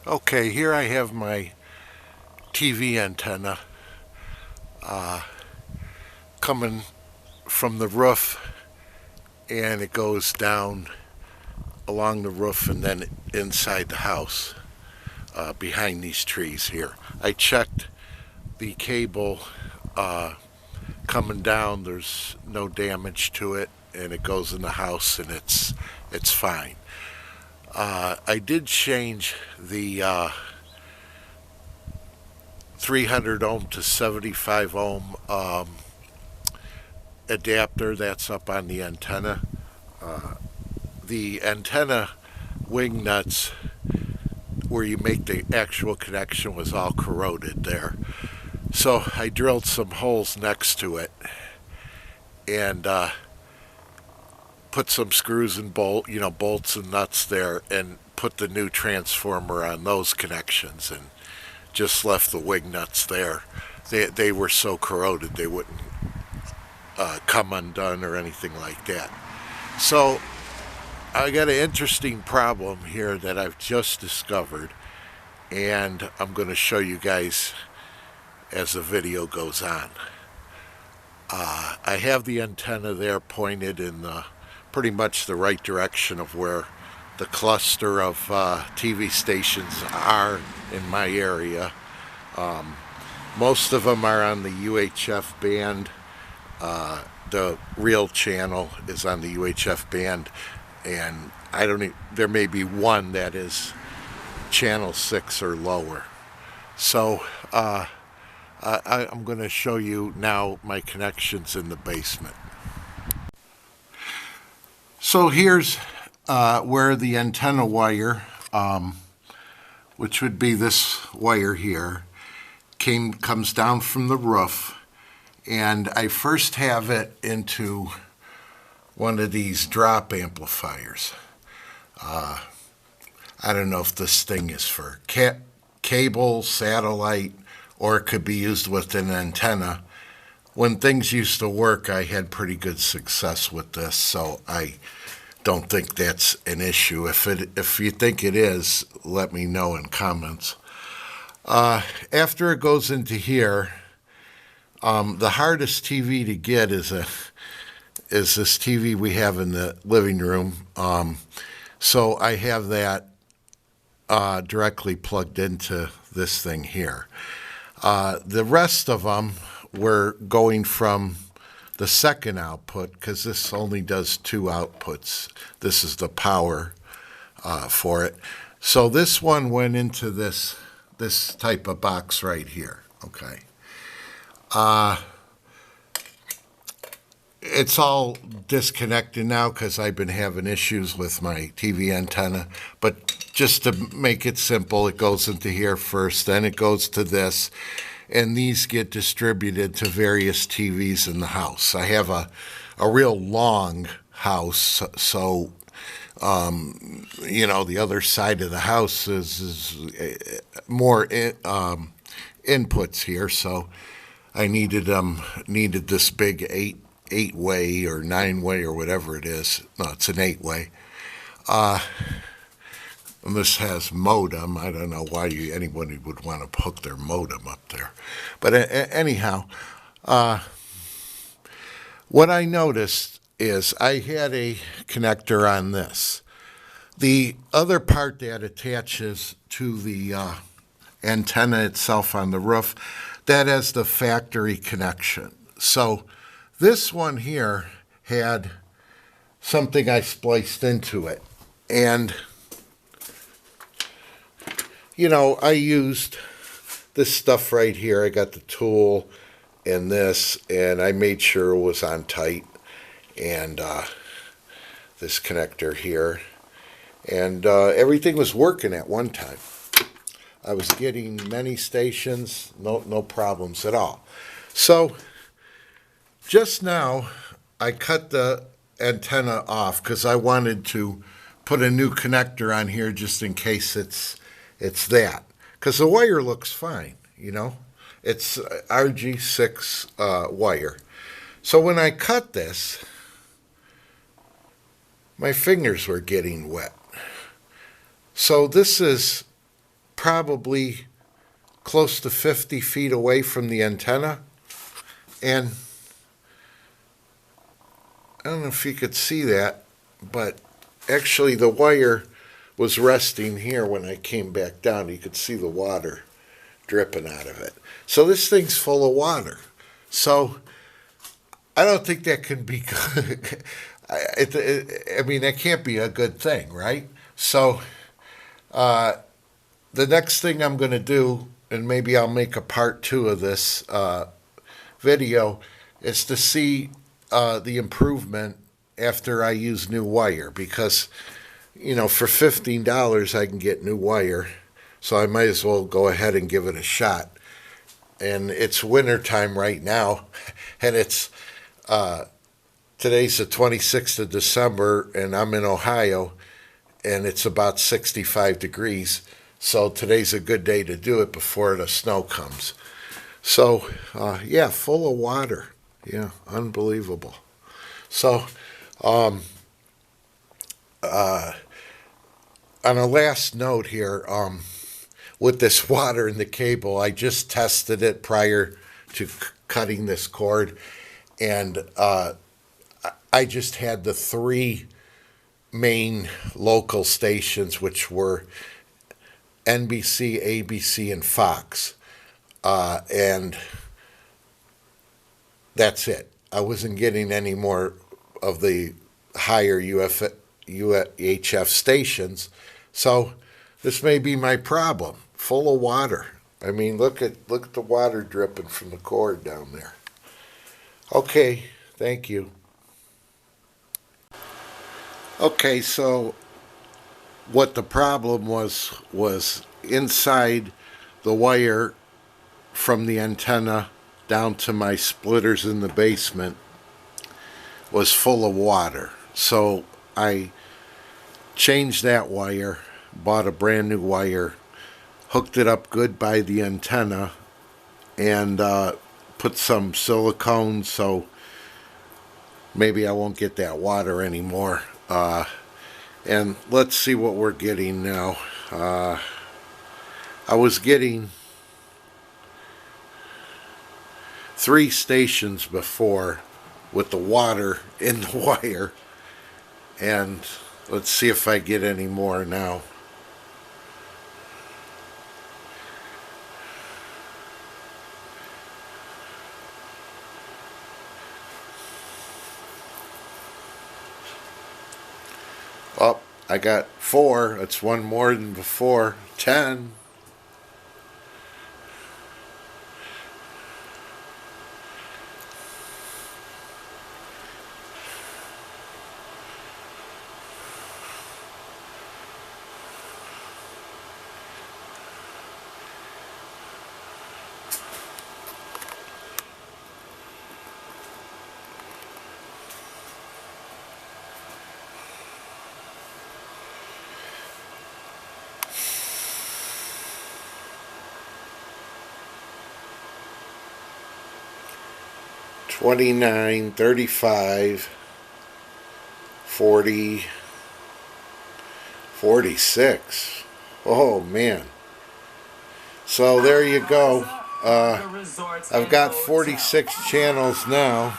Okay, here I have my TV antenna coming from the roof, and it goes down along the roof and then inside the house behind these trees here. I checked the cable coming down. There's no damage to it, and it goes in the house, and it's fine. I did change the 300 ohm to 75 ohm adapter that's up on the antenna. The antenna wing nuts where you make the actual connection was all corroded there. So I drilled some holes next to it and put some screws and bolts and nuts there, and put the new transformer on those connections, and just left the wing nuts there. They were so corroded they wouldn't come undone or anything like that. So I got an interesting problem here that I've just discovered, and I'm going to show you guys as the video goes on. I have the antenna there pointed in pretty much the right direction of where the cluster of TV stations are in my area. Most of them are on the UHF band. The real channel is on the UHF band, and I don't even, there may be one that is channel 6 or lower. So I'm going to show you now my connections in the basement. So here's where the antenna wire, which would be this wire here, comes down from the roof, and I first have it into one of these drop amplifiers. I don't know if this thing is for cable, satellite, or it could be used with an antenna. When things used to work, I had pretty good success with this, so I don't think that's an issue. If you think it is, let me know in comments. After it goes into here, the hardest TV to get is this TV we have in the living room. So I have that directly plugged into this thing here. The rest of them were going from the second output, because this only does 2 outputs. This is the power for it. So this one went into this type of box right here. Okay. It's all disconnected now because I've been having issues with my TV antenna. But just to make it simple, it goes into here first, then it goes to this, and these get distributed to various TVs in the house. I have a real long house, so the other side of the house is more inputs here, so I needed this big 8-way or 9-way or whatever it is. No, it's an 8-way. And this has modem. I don't know why anybody would want to hook their modem up there. But anyhow, what I noticed is I had a connector on this. The other part that attaches to the antenna itself on the roof, that has the factory connection. So this one here had something I spliced into it. And I used this stuff right here. I got the tool and this, and I made sure it was on tight. And this connector here. And everything was working at one time. I was getting many stations, no problems at all. So just now, I cut the antenna off because I wanted to put a new connector on here just in case it's that. Because the wire looks fine, It's RG6 wire. So when I cut this, my fingers were getting wet. So this is probably close to 50 feet away from the antenna. And I don't know if you could see that, but actually the wire was resting here when I came back down. You could see the water dripping out of it. So this thing's full of water. So I don't think that can be good. I mean, that can't be a good thing, right? So the next thing I'm going to do, and maybe I'll make a part 2 of this video, is to see the improvement after I use new wire, because, you know, for $15 I can get new wire, so I might as well go ahead and give it a shot. And it's winter time right now, and it's today's the 26th of December, and I'm in Ohio, and it's about 65 degrees. So today's a good day to do it before the snow comes. So, yeah, full of water. Yeah, unbelievable. So, on a last note here, with this water in the cable, I just tested it prior to cutting this cord, and I just had the 3 main local stations, which were NBC, ABC, and Fox, and that's it. I wasn't getting any more of the higher UHF stations, so this may be my problem. Full of water. I mean, look at the water dripping from the cord down there. Okay, thank you. Okay, so what the problem was inside the wire from the antenna down to my splitters in the basement was full of water. So I changed that wire, bought a brand new wire, hooked it up good by the antenna, and put some silicone so maybe I won't get that water anymore. And let's see what we're getting now. I was getting 3 stations before with the water in the wire, and let's see if I get any more now. Oh, I got 4. That's 1 more than before. 10. $29, $35, $40, $46. Oh man. So there you go. I've got 46 channels now.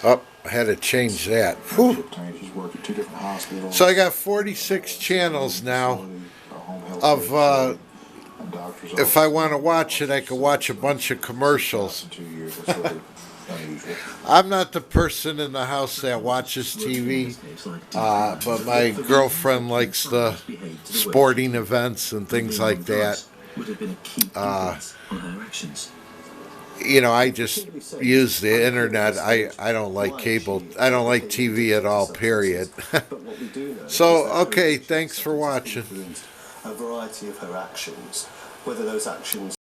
Oh, I had to change that. Whew. So I got 46 channels now. Of if I want to watch it, I can watch a bunch of commercials. I'm not the person in the house that watches TV, but my girlfriend likes the sporting events and things like that. You know, I just use the internet. I don't like cable. I don't like TV at all, period. So, okay, thanks for watching. A variety of her actions, whether those actions